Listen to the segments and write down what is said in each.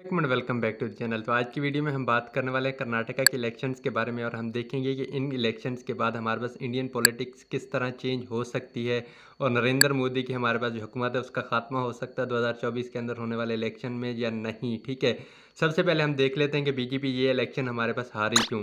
एक minute, welcome back to the channel. तो आज की वीडियो में हम बात करने वाले हैं कर्नाटका के इलेक्शंस के बारे में और हम देखेंगे कि इन इलेक्शंस के बाद हमारे पास इंडियन पॉलिटिक्स किस तरह चेंज हो सकती है और नरेंद्र मोदी की हमारे पास जो हुकूमत है उसका खात्मा हो सकता है 2024 के अंदर होने वाले इलेक्शन में या नहीं। ठीक है, सबसे पहले हम देख लेते हैं कि बीजेपी ये इलेक्शन हमारे पास हारी क्यों।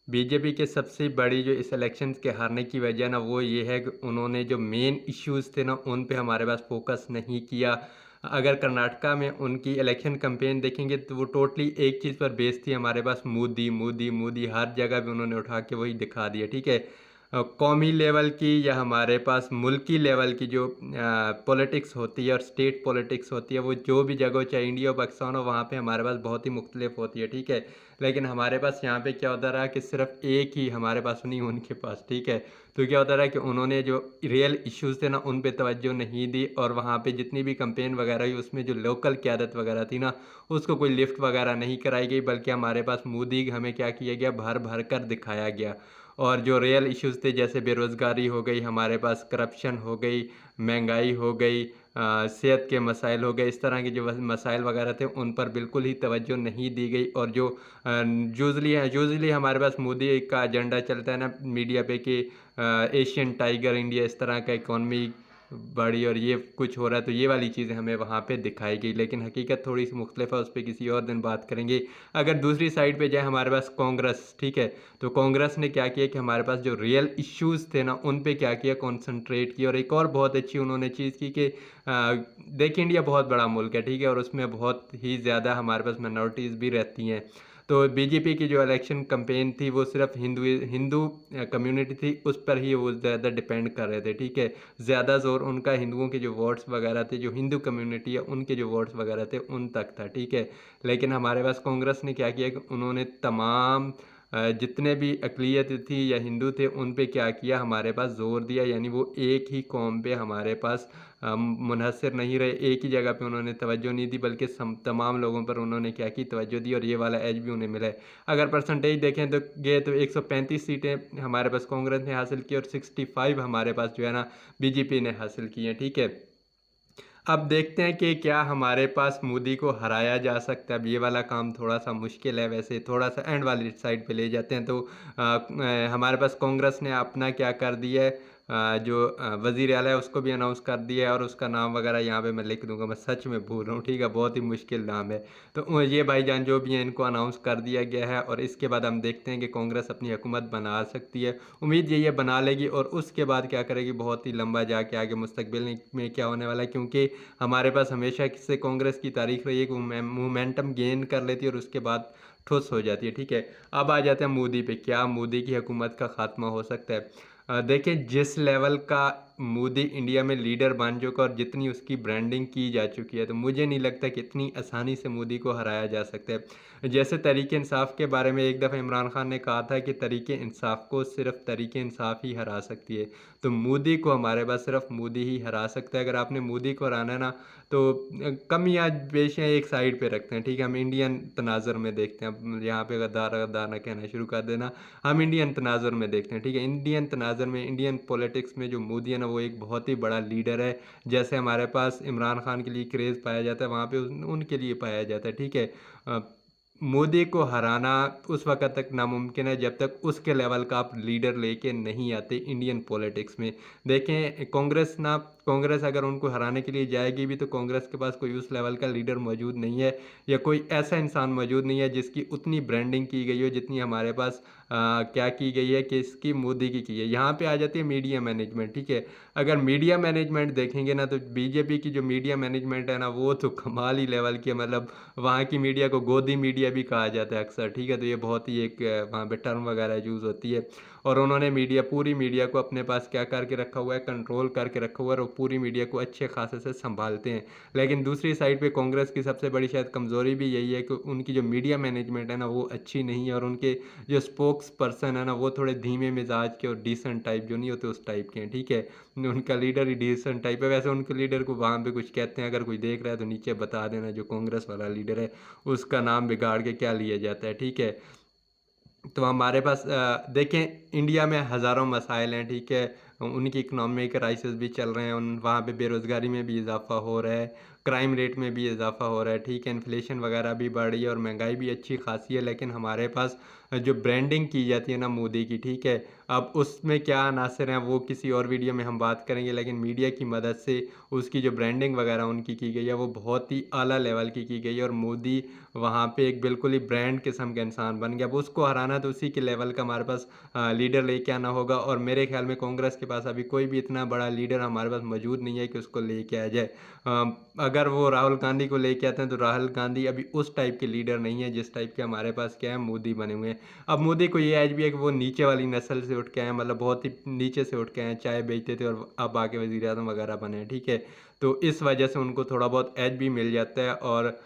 बीजेपी के सबसे बड़ी जो इस इलेक्शन के हारने की वजह ना वो ये है कि उन्होंने जो मेन इश्यूज़ थे ना उन पे हमारे पास फोकस नहीं किया। अगर कर्नाटका में उनकी इलेक्शन कैंपेन देखेंगे तो वो टोटली एक चीज़ पर बेस थी, हमारे पास मोदी मोदी मोदी, हर जगह पे उन्होंने उठा के वही दिखा दिया। ठीक है, कौमी लेवल की या हमारे पास मुल्की लेवल की जो पॉलिटिक्स होती है और स्टेट पॉलिटिक्स होती है वो जो भी जगह चाहे इंडिया और पाकिस्तान हो वहाँ पे हमारे पास बहुत ही मुख्तलिफ होती है। ठीक है, लेकिन हमारे पास यहाँ पे क्या होता रहा कि सिर्फ एक ही हमारे पास नहीं उनके पास। ठीक है, तो क्या होता रहा कि उन्होंने जो रियल इश्यूज़ थे ना उन पे तवज्जो नहीं दी और वहाँ पे जितनी भी कंपेन वगैरह हुई उसमें जो लोकल क़यादत वगैरह थी ना उसको कोई लिफ्ट वगैरह नहीं कराई गई, बल्कि हमारे पास मोदी हमें क्या किया गया, भर भर कर दिखाया गया। और जो रियल इश्यूज़ थे जैसे बेरोज़गारी हो गई, हमारे पास करप्शन हो गई, महंगाई हो गई, सेहत के मसाइल हो गए, इस तरह के जो मसाइल वगैरह थे उन पर बिल्कुल ही तवज्जो नहीं दी गई। और जो यूजुअली हमारे पास मोदी का एजेंडा चलता है ना मीडिया पे कि एशियन टाइगर इंडिया, इस तरह का इकॉनमी बड़ी और ये कुछ हो रहा है, तो ये वाली चीज़ें हमें वहाँ पे दिखाई गई, लेकिन हकीकत थोड़ी सी मुख्तलिफ है, उस पर किसी और दिन बात करेंगे। अगर दूसरी साइड पे जाए हमारे पास कांग्रेस। ठीक है, तो कांग्रेस ने क्या किया कि हमारे पास जो रियल इश्यूज़ थे ना उन पे क्या किया, कॉन्सनट्रेट किया। और एक और बहुत अच्छी उन्होंने चीज़ की कि देखिए इंडिया बहुत बड़ा मुल्क है। ठीक है, और उसमें बहुत ही ज़्यादा हमारे पास माइनॉरिटीज़ भी रहती हैं। तो बीजेपी की जो इलेक्शन कैंपेन थी वो सिर्फ हिंदू हिंदू कम्युनिटी थी, उस पर ही वो ज़्यादा डिपेंड कर रहे थे। ठीक है, ज़्यादा ज़ोर उनका हिंदुओं के जो वोट्स वगैरह थे, जो हिंदू कम्युनिटी है उनके जो वोट्स वगैरह थे उन तक था। ठीक है, लेकिन हमारे पास कांग्रेस ने क्या किया कि उन्होंने तमाम जितने भी अक़लियत थी या हिंदू थे उन पे क्या किया, हमारे पास ज़ोर दिया। यानी वो एक ही कौम पे हमारे पास मुनहसर नहीं रहे, एक ही जगह पे उन्होंने तवज्जो नहीं दी, बल्कि तमाम लोगों पर उन्होंने क्या की, तवज्जो दी और ये वाला एज भी उन्हें मिला है। अगर परसेंटेज देखें तो ये तो 135 सीटें हमारे पास कांग्रेस ने हासिल की और 65 हमारे पास जो है ना बीजेपी ने हासिल की हैं। ठीक है, अब देखते हैं कि क्या हमारे पास मोदी को हराया जा सकता है। अब ये वाला काम थोड़ा सा मुश्किल है, वैसे थोड़ा सा एंड वाली साइड पे ले जाते हैं तो हमारे पास कांग्रेस ने अपना क्या कर दिया है, जो वज़ीर आला है उसको भी अनाउंस कर दिया है और उसका नाम वगैरह यहाँ पे मैं लिख दूंगा, मैं सच में भूल रहा हूँ। ठीक है, बहुत ही मुश्किल नाम है। तो ये भाईजान जो भी हैं इनको अनाउंस कर दिया गया है और इसके बाद हम देखते हैं कि कांग्रेस अपनी हुकूमत बना सकती है। उम्मीद यही है बना लेगी और उसके बाद क्या करेगी, बहुत ही लंबा जाके आगे मुस्तकबिल में क्या होने वाला है, क्योंकि हमारे पास हमेशा से कांग्रेस की तारीख रही है कि वो मोमेंटम गेन कर लेती है और उसके बाद ठुस हो जाती है। ठीक है, अब आ जाते हैं मोदी पे, क्या मोदी की हुकूमत का खात्मा हो सकता है। देखें जिस लेवल का मोदी इंडिया में लीडर बन चुका और जितनी उसकी ब्रांडिंग की जा चुकी है, तो मुझे नहीं लगता कि इतनी आसानी से मोदी को हराया जा सकता है। जैसे तरीके इंसाफ के बारे में एक दफ़ा इमरान खान ने कहा था कि तरीके इंसाफ को सिर्फ तरीके इंसाफ ही हरा सकती है, तो मोदी को हमारे पास सिर्फ मोदी ही हरा सकता है। अगर आपने मोदी को हराना है ना तो कमियाँ पेशियाँ एक साइड पे रखते हैं। ठीक है, हम इंडियन तनाज़ुर में देखते हैं। अब यहाँ पे गद्दार गद्दार ना कहना शुरू कर देना, हम इंडियन तनाज़ुर में देखते हैं। ठीक है, इंडियन तनाज़ुर में, इंडियन पॉलिटिक्स में जो मोदी है ना वो एक बहुत ही बड़ा लीडर है। जैसे हमारे पास इमरान खान के लिए क्रेज़ पाया जाता है, वहाँ पे उनके लिए पाया जाता है। ठीक है, अ, मोदी को हराना उस वक़्त तक नामुमकिन है जब तक उसके लेवल का आप लीडर लेके नहीं आते इंडियन पॉलिटिक्स में। देखें कांग्रेस अगर उनको हराने के लिए जाएगी भी तो कांग्रेस के पास कोई उस लेवल का लीडर मौजूद नहीं है या कोई ऐसा इंसान मौजूद नहीं है जिसकी उतनी ब्रांडिंग की गई हो जितनी हमारे पास क्या की गई है कि इसकी मोदी की है। यहाँ पे आ जाती है मीडिया मैनेजमेंट। ठीक है, अगर मीडिया मैनेजमेंट देखेंगे ना तो बीजेपी की जो मीडिया मैनेजमेंट है ना वो तो कमाल ही लेवल की है। मतलब वहाँ की मीडिया को गोदी मीडिया भी कहा जाता है अक्सर। ठीक है, तो ये बहुत ही एक वहाँ पे टर्म वगैरह यूज़ होती है और उन्होंने पूरी मीडिया को अपने पास क्या करके रखा हुआ है, कंट्रोल करके रखा हुआ है और पूरी मीडिया को अच्छे खासे से संभालते हैं। लेकिन दूसरी साइड पे कांग्रेस की सबसे बड़ी शायद कमज़ोरी भी यही है कि उनकी जो मीडिया मैनेजमेंट है ना वो अच्छी नहीं है और उनके जो स्पोक्स पर्सन है ना वो थोड़े धीमे मिजाज के और डिसेंट टाइप जो नहीं होते उस टाइप के हैं। ठीक है, उनका लीडर ही डिसेंट टाइप है। वैसे उनके लीडर को वहाँ पे कुछ कहते हैं, अगर कोई देख रहा है तो नीचे बता देना, जो कांग्रेस वाला लीडर है उसका नाम बिगाड़ के क्या लिया जाता है। ठीक है, तो हमारे पास देखें इंडिया में हज़ारों मसाइल हैं। ठीक है, उनकी इकोनॉमिक क्राइसिस भी चल रहे हैं, वहाँ पे बेरोज़गारी में भी इजाफा हो रहा है, क्राइम रेट में भी इजाफा हो रहा है, ठीक है, इन्फ्लेशन वगैरह भी बढ़ रही है और महंगाई भी अच्छी खासी है, लेकिन हमारे पास जो ब्रांडिंग की जाती है ना मोदी की, ठीक है, अब उसमें क्या अनासर हैं वो किसी और वीडियो में हम बात करेंगे, लेकिन मीडिया की मदद से उसकी जो ब्रांडिंग वगैरह उनकी की गई है वो बहुत ही आला लेवल की गई है और मोदी वहाँ पे एक बिल्कुल ही ब्रांड किस्म का इंसान बन गया। अब उसको हराना तो उसी के लेवल का हमारे पास लीडर लेके आना होगा और मेरे ख्याल में कांग्रेस के पास अभी कोई भी इतना बड़ा लीडर हमारे पास मौजूद नहीं है कि उसको लेके आ जाए। अगर वो राहुल गांधी को लेके आते हैं तो राहुल गांधी अभी उस टाइप के लीडर नहीं है जिस टाइप के हमारे पास क्या है मोदी बने हुए हैं। अब मोदी को ये एज भी है कि वो नीचे वाली नस्ल से उठ के आए, मतलब बहुत ही नीचे से उठ के आए, चाय बेचते थे और अब आके वज़ीर आज़म वगैरह बने हैं, ठीक है। तो इस वजह से उनको थोड़ा बहुत एज भी मिल जाता है और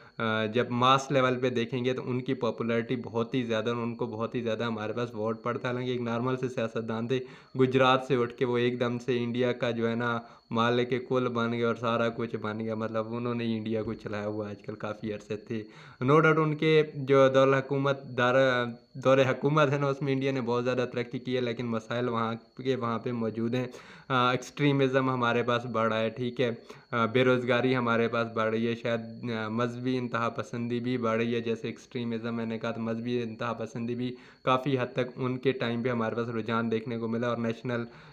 जब मास लेवल पे देखेंगे तो उनकी पॉपुलैरिटी बहुत ही ज़्यादा और उनको बहुत ही ज़्यादा हमारे पास वोट पड़ता है। हालांकि एक नॉर्मल से सियासतदान थे, गुजरात से उठ के वो एकदम से इंडिया का जो है ना मालिक के कुल बन गया और सारा कुछ बन गया, मतलब उन्होंने ही इंडिया को चलाया हुआ आजकल काफ़ी अरसे थे। नो डाउट उनके जो दौरे हुकूमत है ना उसमें इंडिया ने बहुत ज़्यादा तरक्की की है, लेकिन मसाइल वहाँ पे मौजूद हैं। एक्सट्रीमिज़म हमारे पास बढ़ रहा है, ठीक है, बेरोज़गारी हमारे पास बढ़ रही है, शायद मजहबी इंतहा पसंदी भी बढ़ रही है। जैसे एक्सट्रीमिज़म मैंने कहा तो मजहबी इंतहा पसंदी भी काफ़ी हद तक उनके टाइम पे हमारे पास रुझान देखने को मिला और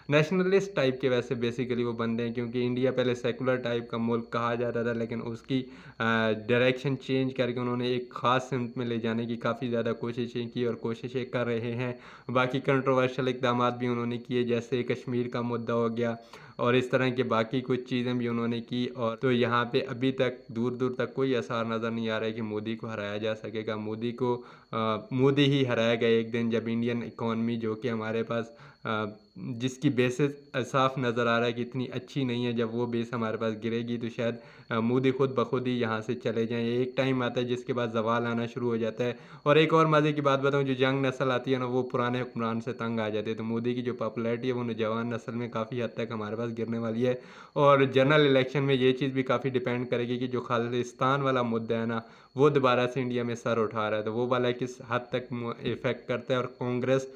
नेशनलिस्ट टाइप के वैसे बेसिकली वो बन रहे हैं, क्योंकि इंडिया पहले सेकुलर टाइप का मुल्क कहा जाता था, लेकिन उसकी डायरेक्शन चेंज करके उन्होंने एक ख़ास सिमत में ले जाने की काफ़ी ज़्यादा कोशिशें की और कोशिशें कर रहे हैं। बाकी कंट्रोवर्शियल इक़दाम भी उन्होंने किए, जैसे कश्मीर का मुद्दा हो गया और इस तरह के बाकी कुछ चीज़ें भी उन्होंने की। और तो यहाँ पे अभी तक दूर दूर तक कोई आसार नज़र नहीं आ रहा है कि मोदी को हराया जा सकेगा। मोदी ही हराएगा एक दिन, जब इंडियन इकॉनमी जो कि हमारे पास जिसकी बेसिस साफ नज़र आ रहा है कि इतनी अच्छी नहीं है, जब वो बेस हमारे पास गिरेगी तो शायद मोदी खुद ब खुद ही यहाँ से चले जाएँ। एक टाइम आता है जिसके बाद ज़वाल आना शुरू हो जाता है। और एक और मज़े की बात बताऊँ, जो यंग नस्ल आती है ना वो पुराने हुक्मरान से तंग आ जाती है, तो मोदी की जो पॉपुलैरिटी है वो नौजवान नस्ल में काफ़ी हद तक हमारे पास गिरने वाली है। और जनरल इलेक्शन में ये चीज़ भी काफ़ी डिपेंड करेगी कि जो खालिस्तान वाला मुद्दा है ना वो दोबारा से इंडिया में सर उठा रहा है, तो वो वाला किस हद तक इफ़ेक्ट करता है और कांग्रेस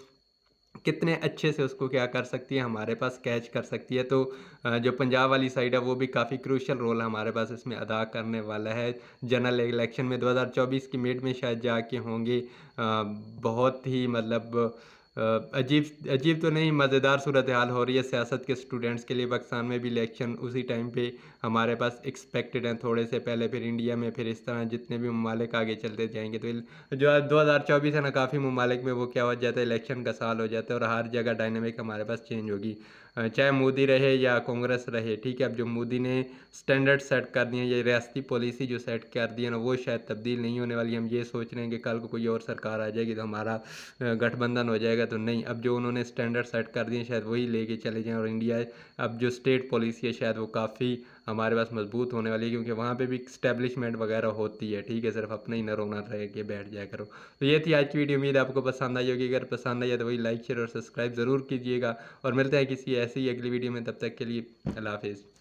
कितने अच्छे से उसको क्या कर सकती है, हमारे पास कैच कर सकती है। तो जो पंजाब वाली साइड है वो भी काफ़ी क्रूशियल रोल हमारे पास इसमें अदा करने वाला है। जनरल इलेक्शन में 2024 की मिड में शायद जाके होंगे। बहुत ही मतलब अजीब अजीब तो नहीं, मज़ेदार सूरत हाल हो रही है सियासत के स्टूडेंट्स के लिए। पाकिस्तान में भी इलेक्शन उसी टाइम पे हमारे पास एक्सपेक्टेड हैं, थोड़े से पहले, फिर इंडिया में, फिर इस तरह जितने भी ममालिक आगे चलते जाएंगे। तो जो 2024 है ना काफ़ी ममालिक में वो क्या हो जाता है, इलेक्शन का साल हो जाता है और हर जगह डायनामिक हमारे पास चेंज होगी, चाहे मोदी रहे या कांग्रेस रहे, ठीक है। अब जो मोदी ने स्टैंडर्ड सेट कर दिए, ये रियासती पॉलिसी जो सेट कर दी है ना वो शायद तब्दील नहीं होने वाली। हम ये सोच रहे हैं कि कल को कोई और सरकार आ जाएगी तो हमारा गठबंधन हो जाएगा, तो नहीं, अब जो उन्होंने स्टैंडर्ड सेट कर दिए शायद वही लेके चले जाएँ और इंडिया अब जो स्टेट पॉलिसी है शायद वो काफ़ी हमारे पास मजबूत होने वाली है, क्योंकि वहाँ पे भी स्टैब्लिशमेंट वगैरह होती है, ठीक है, सिर्फ अपना ही न रोना रह के बैठ जाया करो। तो ये थी आज की वीडियो, उम्मीद है आपको पसंद आई होगी। अगर पसंद आई है तो वही लाइक शेयर और सब्सक्राइब ज़रूर कीजिएगा और मिलते हैं किसी ऐसी ही अगली वीडियो में, तब तक के लिए अल्लाह हाफिज़।